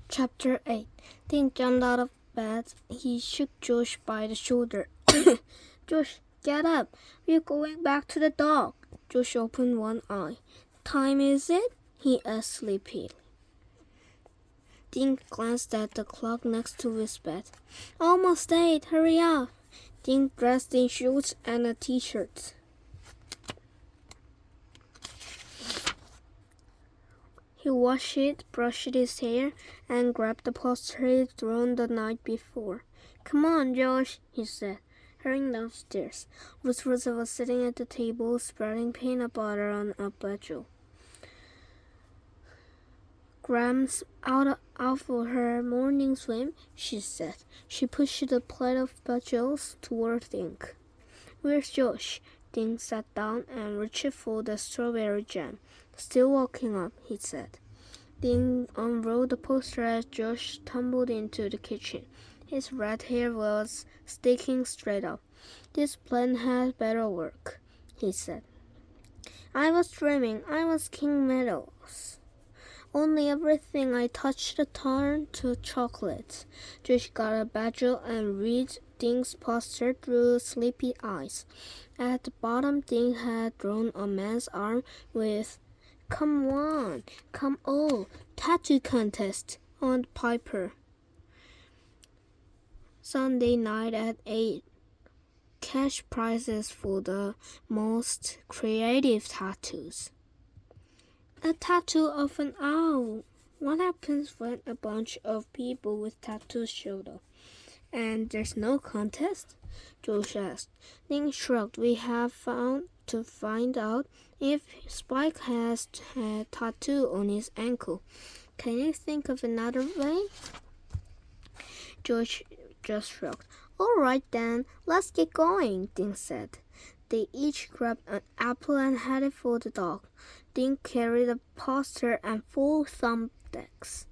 Chapter 8. Dink jumped out of bed. He shook Josh by the shoulder. Josh, get up. We're going back to the dock. Josh opened one eye. Time is it? He asked sleepily. Dink glanced at the clock next to his bed. Almost 8. Hurry up. Dink dressed in shorts and a t-shirt. He washed it, brushed his hair, and grabbed the poster he'd drawn the night before. Come on, Josh, he said, hurrying downstairs. Rosa was sitting at the table, spreading peanut butter on a bagel. Gram's out for her morning swim, she said. She pushed the plate of bagels toward Dink. Where's Josh? Dink sat down and reached for the strawberry jam. Still walking up, he said. Dink unrolled the poster as Josh tumbled into the kitchen. His red hair was sticking straight up. This plan had better work, he said. I was dreaming. I was King Meadows. Only everything I touched turned to chocolate. Josh got a bagel and read Dink's poster through sleepy eyes. At the bottom, Dink had drawn a man's arm with "Come on, come all, tattoo contest" on the paper. Sunday night at 8. Cash prizes for the most creative tattoos. A tattoo of an owl. What happens when a bunch of people with tattoos showed up? And there's no contest? Josh asked. Dink shrugged. We have to find out if Spike has a tattoo on his ankle. Can you think of another way? Josh just shrugged. All right then, let's get going, Dink said. They each grabbed an apple and headed for the dock. Dink carried a poster and 4 thumbtacks.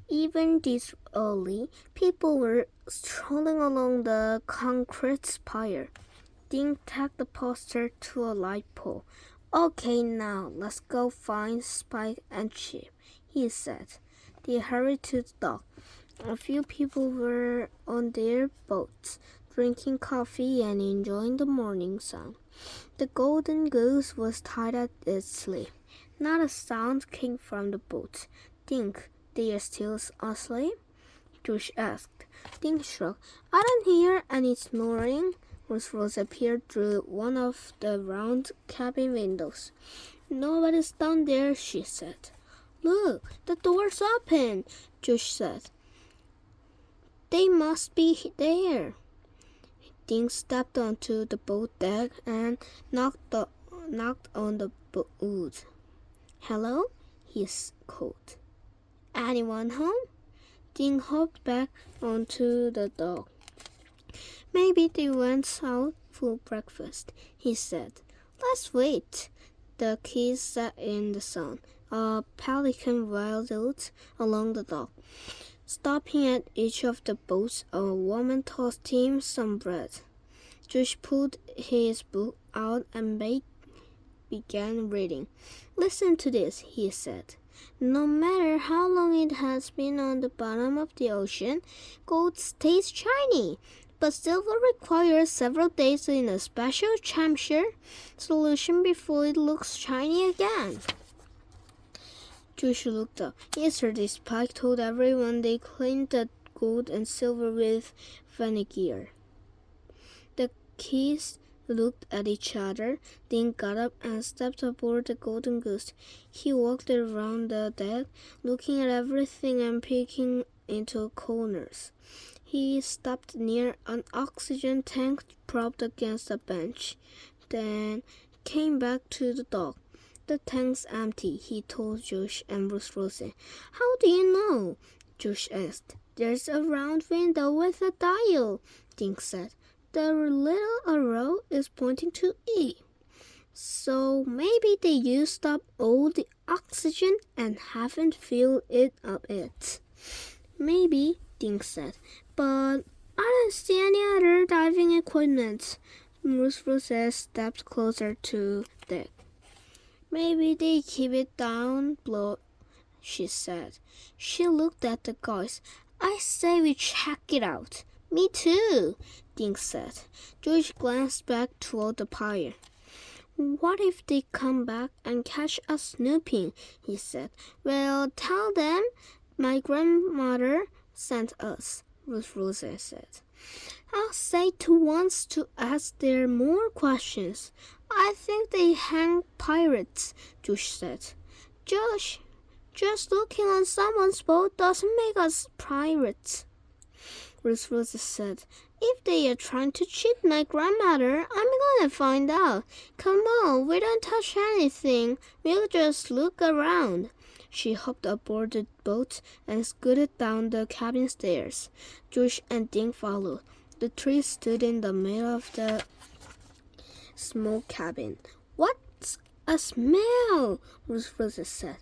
Even this early, people were strolling along the concrete pier. Dink tacked the poster to a light pole. Okay, now let's go find Spike and Chip, he said. They hurried to the dock. A few people were on their boats, drinking coffee and enjoying the morning sun. The golden goose was tied at its sleeve. Not a sound came from the boat. Dink, they are still asleep? Josh asked. Dink shrugged. I don't hear any snoring. Rosa appeared through one of the round cabin windows. Nobody's down there, she said. Look, the door's open, Josh said. They must be there. Dink stepped onto the boat deck and knocked on the wood. Hello? He called. Anyone home? Dink hopped back onto the dock. Maybe they went out for breakfast, he said. Let's wait. The kids sat in the sun. A pelican waddled along the dock. Stopping at each of the boats, a woman tossed him some bread. Josh pulled his book out and began reading. Listen to this, he said. No matter how long it has been on the bottom of the ocean, gold stays shiny. But silver requires several days in a special temperature solution before it looks shiny again. Josh looked up. Yesterday, Spike told everyone they cleaned the gold and silver with vinegar. The kids looked at each other, then got up and stepped aboard the golden goose. He walked around the deck, looking at everything and peeking into corners. He stopped near an oxygen tank propped against a bench, then came back to the dock. The tank's empty, he told Josh and Rosa. How do you know? Josh asked. There's a round window with a dial, Dink said. The little arrow is pointing to E. So maybe they used up all the oxygen and haven't filled it up yet. Maybe, Dink said, but I don't see any other diving equipment. Rosa stepped closer to the deck. Maybe they keep it down below she said. She looked at the guys. I say we check it out. Me too, Dink said. George glanced back toward the pyre. What if they come back and catch us snooping? He said. Well, tell them my grandmother sent us, Rosa said. I'll say to once to ask there more questions. I think they hang pirates, Josh said. Josh, just looking on someone's boat doesn't make us pirates, Rosa said. If they are trying to cheat my grandmother, I'm gonna find out. Come on, we don't touch anything. We'll just look around. She hopped aboard the boat and scooted down the cabin stairs. Josh and Dink followed. The three stood in the middle of the small cabin. What's a smell? Rosa said.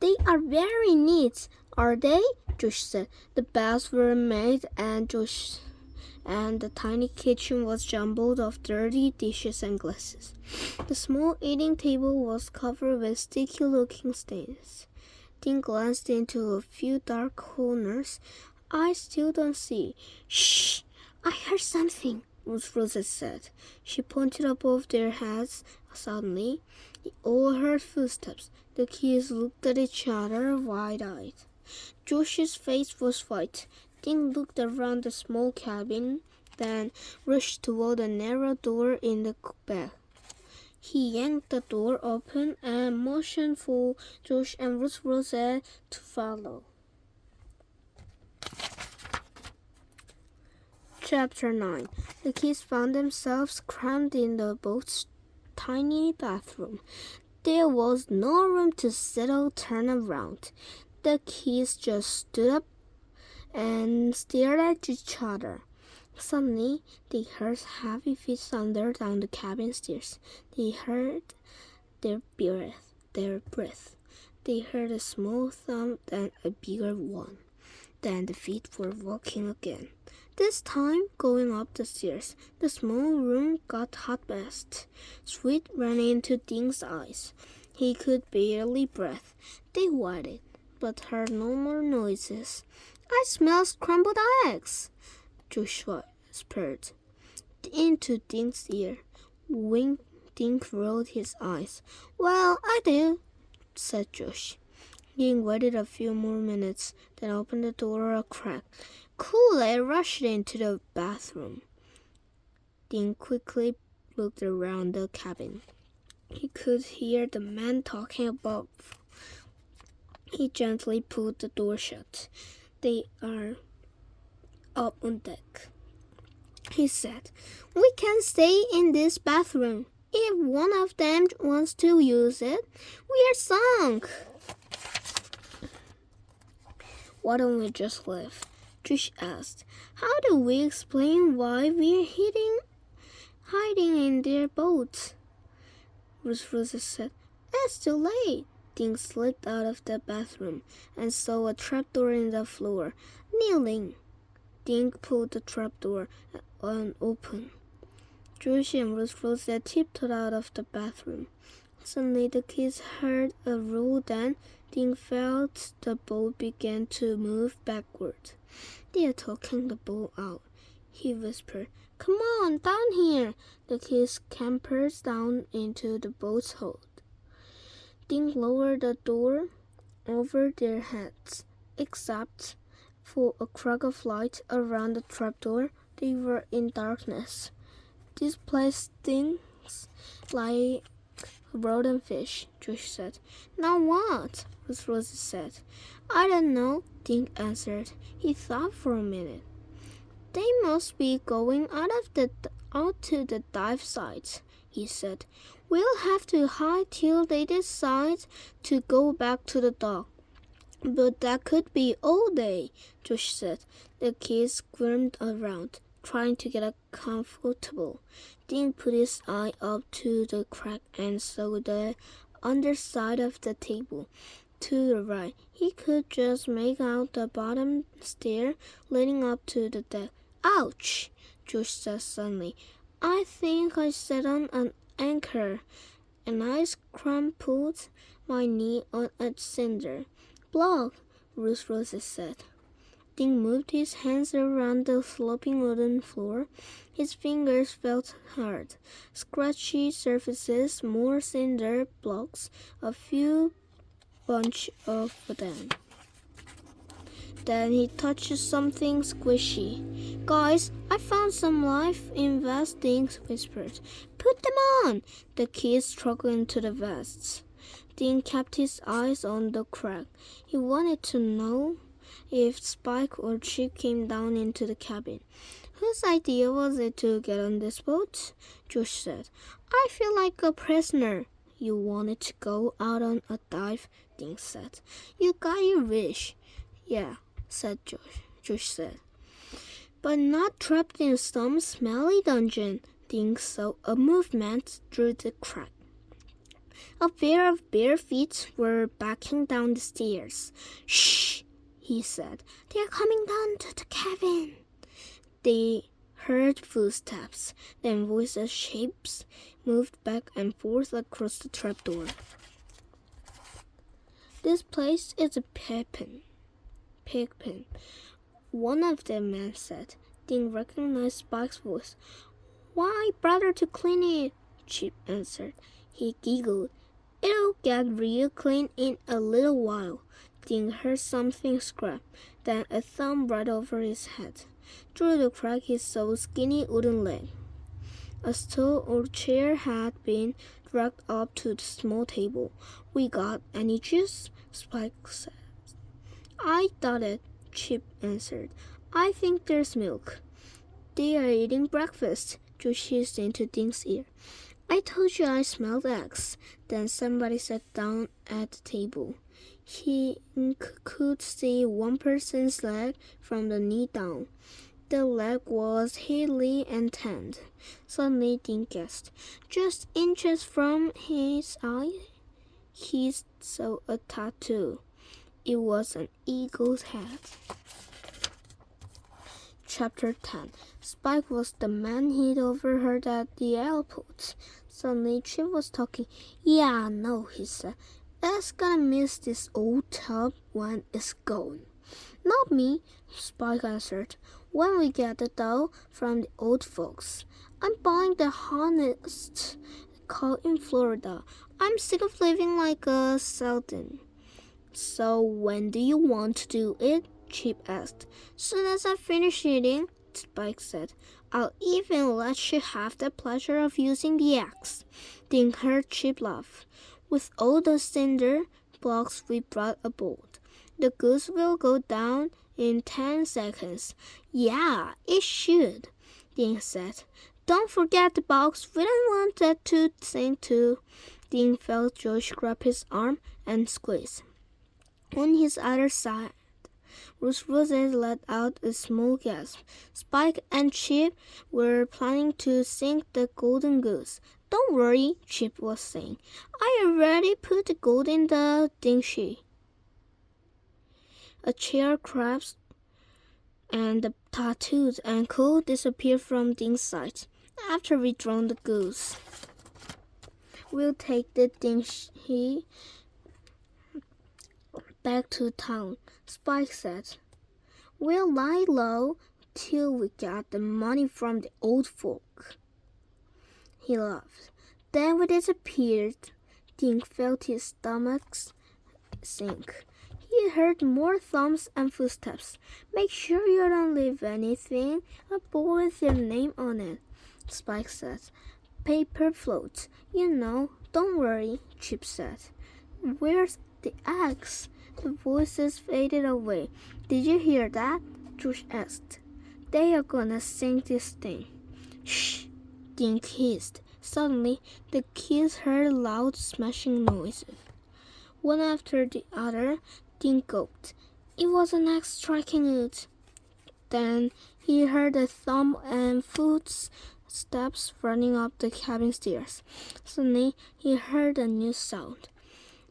They are very neat, are they? Josh said. The beds were made and the tiny kitchen was jumbled of dirty dishes and glasses. The small eating table was covered with sticky-looking stains. Dink glanced into a few dark corners. I still don't see. Shh! I heard something, Rosa said. She pointed above their heads. Suddenly, they all heard footsteps. The kids looked at each other wide-eyed. Josh's face was white. Dink looked around the small cabin, then rushed toward a narrow door in the back. He yanked the door open and motioned for Josh and Rosa to follow. Chapter 9. The kids found themselves crammed in the boat's tiny bathroom. There was no room to sit or turn around. The kids just stood up and stared at each other. Suddenly, they heard heavy feet thunder down the cabin stairs. They heard their breath. They heard a small thump and a bigger one. Then the feet were walking again. This time, going up the stairs. The small room got hot fast. Sweat ran into Dink's eyes. He could barely breathe. They waited, but heard no more noises. I smell scrambled eggs, Joshua whispered into Dink's ear. Dink rolled his eyes. Well, I do, said Josh. Dink waited a few more minutes, then opened the door a crack. Kool-Aid rushed into the bathroom. Dink quickly looked around the cabin. He could hear the men talking above. He gently pulled the door shut. They are up on deck, he said. We can stay in this bathroom. If one of them wants to use it, we are sunk. Why don't we just leave? Josh asked. How do we explain why we're hiding in their boat? Rosa said. It's too late. Dink slipped out of the bathroom and saw a trapdoor in the floor. Kneeling. Dink pulled the trapdoor open. Josh and Rosa tiptoed out of the bathroom. Suddenly the kids heard a roll, then Dink felt the boat began to move backward. They are talking the boat out, he whispered. Come on, down here. The kids scampered down into the boat's hold. Dink lowered the door over their heads. Except for a crack of light around the trapdoor, they were in darkness. This place stinks like rotten fish, Josh said. Now what? Rosa said. I don't know, Dink answered. He thought for a minute. They must be going out to the dive site, he said. We'll have to hide till they decide to go back to the dock. But that could be all day, Josh said. The kids squirmed around, trying to get comfortable. Dink put his eye up to the crack and saw the underside of the table. To the right, he could just make out the bottom stair leading up to the deck. Ouch! Josh said suddenly. I think I sat on an anchor, and I crumpled my knee on a cinder. block, Ruth Roses said. Dink moved his hands around the sloping wooden floor. His fingers felt hard. Scratchy surfaces, more cinder blocks, a few bunch of them. Then he touched something squishy. Guys, I found some life in vest, Dink whispered. Put them on! The kids struggled into the vests. Dink kept his eyes on the crack. He wanted to know if Spike or Chip came down into the cabin. Whose idea was it to get on this boat? Josh said. I feel like a prisoner. You wanted to go out on a dive, Dink said. You got your wish. Yeah, said Josh. Josh said. But not trapped in some smelly dungeon. Dink saw a movement through the crack. A pair of bare feet were backing down the stairs. Shh, he said. They're coming down to the cabin. They heard footsteps, then voices, shapes moved back and forth across the trapdoor. This place is a pigpen. One of the men said. Dink recognized Spike's voice. Why bother to clean it? Chip answered. He giggled. It'll get real clean in a little while. Dink heard something scrap, then a thumb right over his head. Through the crack he saw a skinny wooden leg. A stool or chair had been dragged up to the small table. We got any juice? Spike said. I doubt it, Chip answered. I think there's milk. They are eating breakfast, Josh hissed into Dink's ear. I told you I smelled eggs. Then somebody sat down at the table. He could see one person's leg from the knee down. The leg was hairy and tanned. Suddenly Dink guessed. Just inches from his eye, he saw a tattoo. It was an eagle's head. Chapter 10. Spike was the man he'd overheard at the airport. Suddenly Chip was talking. Yeah, no, he said. It's gonna miss this old tub when it's gone. Not me, Spike answered. When we get the dough from the old folks. I'm buying the honest cow in Florida. I'm sick of living like a sultan. So when do you want to do it? Chip asked. Soon as I finish eating, Spike said. I'll even let you have the pleasure of using the axe. Dink heard Chip laugh. With all the cinder blocks we brought aboard, the goose will go down in 10 seconds. Yeah, it should, Dink said. Don't forget the box. We don't want that to sink too. Dink felt Josh grab his arm and squeeze. On his other side, Ruth Roses let out a small gasp. Spike and Chip were planning to sink the golden goose. Don't worry, Chip was saying. I already put the gold in the dinghy. A chair crashed and the tattooed ankle disappeared from Dink's sight. After we drown the goose, we'll take the dinghy back to town, Spike said. We'll lie low till we get the money from the old folk. He laughed. Then we disappeared. Dink felt his stomach sink. He heard more thumps and footsteps. Make sure you don't leave anything aboard with your name on it, Spike said. Paper floats. You know, don't worry, Chip said. Where's the axe? The voices faded away. Did you hear that? Josh asked. They are gonna sink this thing. Shh, Dink hissed. Suddenly, the kids heard loud smashing noises. One after the other, Dink gulped. It was an axe striking wood. Then he heard a thump and footsteps running up the cabin stairs. Suddenly, he heard a new sound.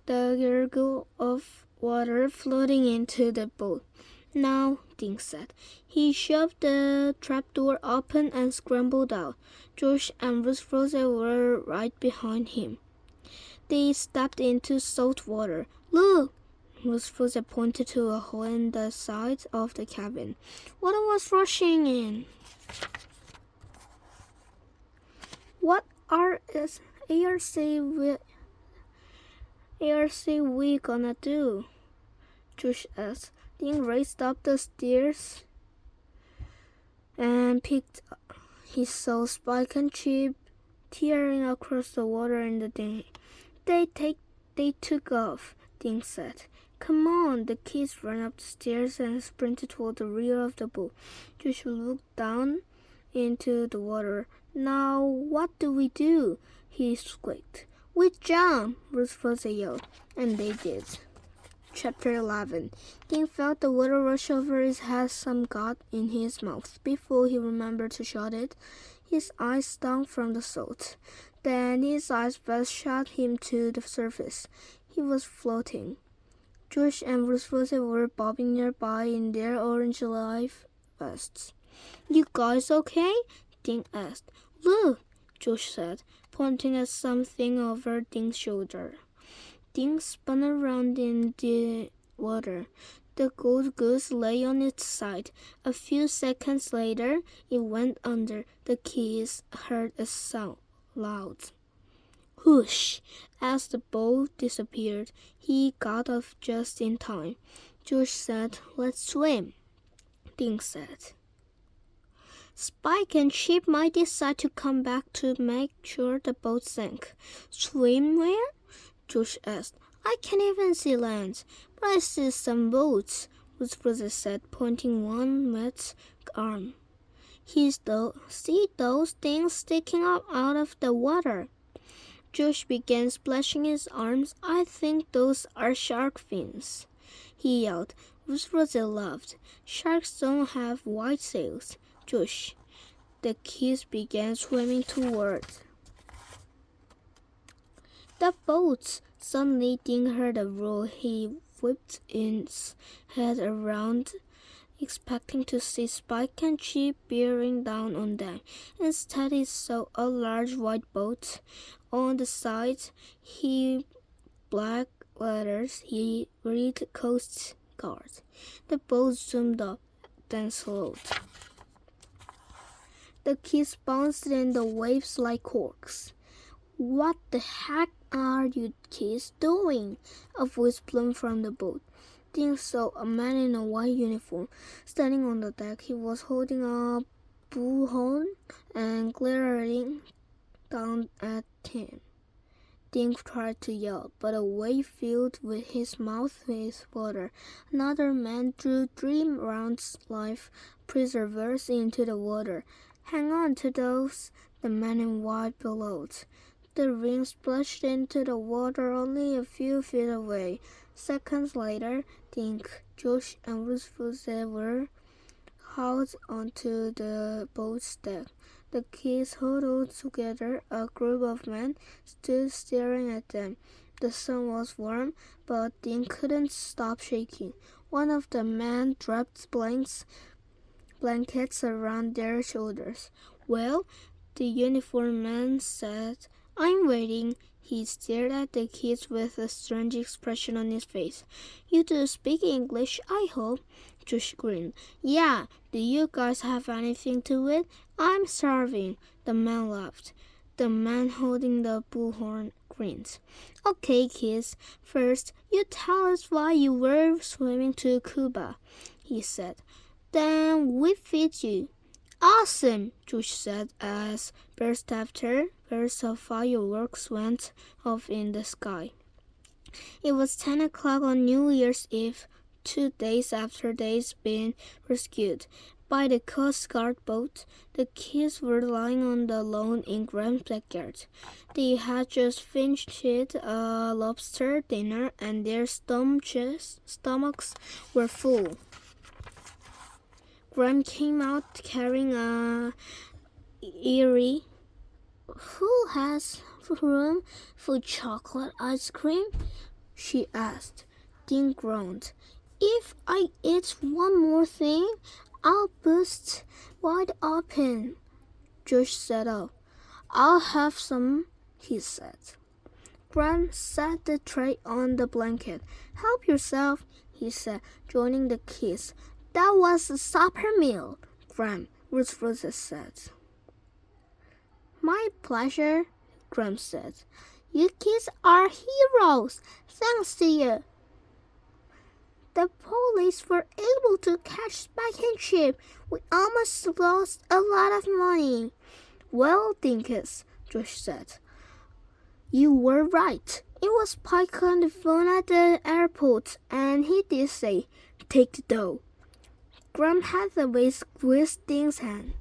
The gurgle of water floating into the boat. Now, Dink said. He shoved the trapdoor open and scrambled out. Josh and Ruth Roses were right behind him. They stepped into salt water. Look, Rufus pointed to a hole in the side of the cabin. Water was rushing in. What are ARC we gonna do? Josh asked. Dean raced up the stairs and he saw Spike and Chip tearing across the water in the dinghy. They took off, Dean said. Come on, the kids ran up the stairs and sprinted toward the rear of the boat. Josh looked down into the water. Now, what do we do? He squeaked. We jump, Rufus yelled, and they did. Chapter 11. Dean felt the water rush over his head. Some got in his mouth. Before he remembered to shut it, his eyes stung from the salt. Then his eyes first shot him to the surface. He was floating. Josh and Rufus were bobbing nearby in their orange life vests. You guys okay? Dean asked. Look, Josh said, pointing at something over Dean's shoulder. Dean spun around in the water. The gold goose lay on its side. A few seconds later, it went under. The kids heard a sound, loud. Whoosh! As the boat disappeared, he got off just in time. Josh said, Let's swim, Dean said. Spike and Chip might decide to come back to make sure the boat sank. Swim where? Josh asked. I can't even see land, but I see some boats, Rufus said, pointing one wet arm. See those things sticking up out of the water? Josh began splashing his arms. I think those are shark fins, he yelled. Rufus laughed. Sharks don't have white sails, Josh. The kids began swimming toward the boats. Suddenly, Dean heard a roar. He whipped his head around, expecting to see Spike and Chip bearing down on them. Instead, he saw a large white boat. On the side, black letters. He read Coast Guard. The boat zoomed up, then slowed. The kids bounced in the waves like corks. What the heck are you kids doing? A voice blew from the boat. Dean saw a man in a white uniform standing on the deck. He was holding a bullhorn and glaring down at him. Dean tried to yell, but a wave filled his mouth with water. Another man drew 3 rounds life preservers into the water. Hang on to those, the man in white bellowed. The ring splashed into the water only a few feet away. Seconds later, Dink, Josh, and Rufus were hauled onto the boat's deck. The kids huddled together. A group of men stood staring at them. The sun was warm, but Dink couldn't stop shaking. One of the men dropped blankets around their shoulders. Well, the uniformed man said, I'm waiting. He stared at the kids with a strange expression on his face. You do speak English, I hope, Josh grinned. Yeah, do you guys have anything to eat? I'm starving, the man laughed. The man holding the bullhorn grinned. Okay, kids, first, you tell us why you were swimming to Cuba, he said. Then we feed you. Awesome, Josh said as burst after burst of fireworks went off in the sky. It was 10 o'clock on New Year's Eve, 2 days after they'd been rescued by the Coast Guard boat. The kids were lying on the lawn in Graham's backyard. They had just finished a lobster dinner and their stomachs were full. Graham came out carrying a Erie. Who has room for chocolate ice cream? She asked. Dean groaned. If I eat one more thing, I'll burst wide open. Josh sat up. I'll have some, he said. Graham set the tray on the blanket. Help yourself, he said, joining the kids. That was a supper meal, Graham, Rosa said. My pleasure, Graham said. You kids are heroes, thanks to you. The police were able to catch Spike and Chip. We almost lost a lot of money. Well, Dinkus, Josh said. You were right. It was Spike on the phone at the airport, and he did say, take the dough. Graham Hathaway squeezed Ding's hand.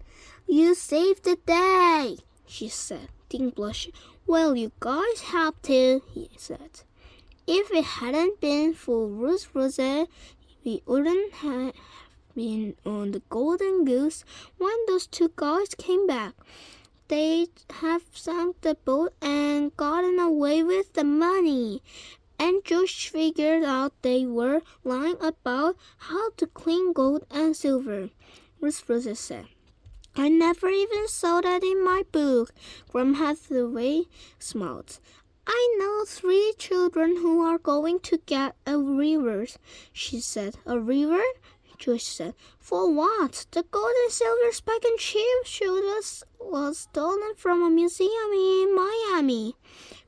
You saved the day, she said. Ding blushed. Well, you guys helped too, he said. If it hadn't been for Rosa, we wouldn't have been on the Golden Goose when those two guys came back. They'd have sunk the boat and gotten away with the money. And Josh figured out they were lying about how to clean gold and silver, Rosa said. I never even saw that in my book. Graham Hathaway smiled. I know 3 children who are going to get a river, she said. A river? Josh said. For what? The gold and silver Spike and Chip showed us was stolen from a museum in Miami,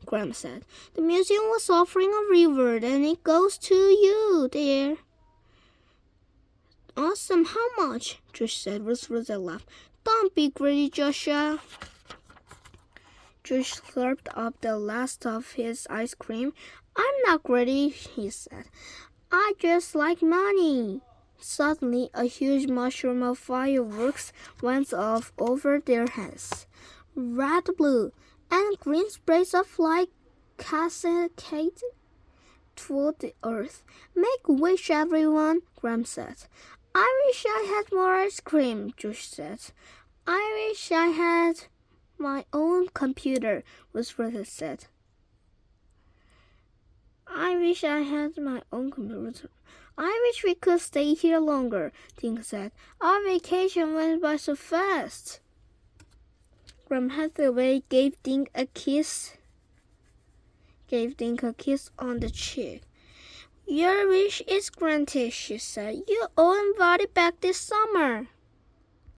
Graham said. The museum was offering a reward and it goes to you, dear. Awesome, how much? Josh said. Rosa laughed. Don't be greedy, Joshua. Josh slurped up the last of his ice cream. I'm not greedy, he said. I just like money. Suddenly, a huge mushroom of fireworks went off over their heads. Red, blue, and green sprays of light cascaded toward the earth. Make a wish, everyone, Graham said. I wish I had more ice cream, Josh said. I wish I had my own computer, Rosa said. I wish I had my own computer. I wish we could stay here longer, Ding said. Our vacation went by so fast. Graham Hathaway gave Ding a kiss on the cheek. Your wish is granted, she said. You all invited back this summer.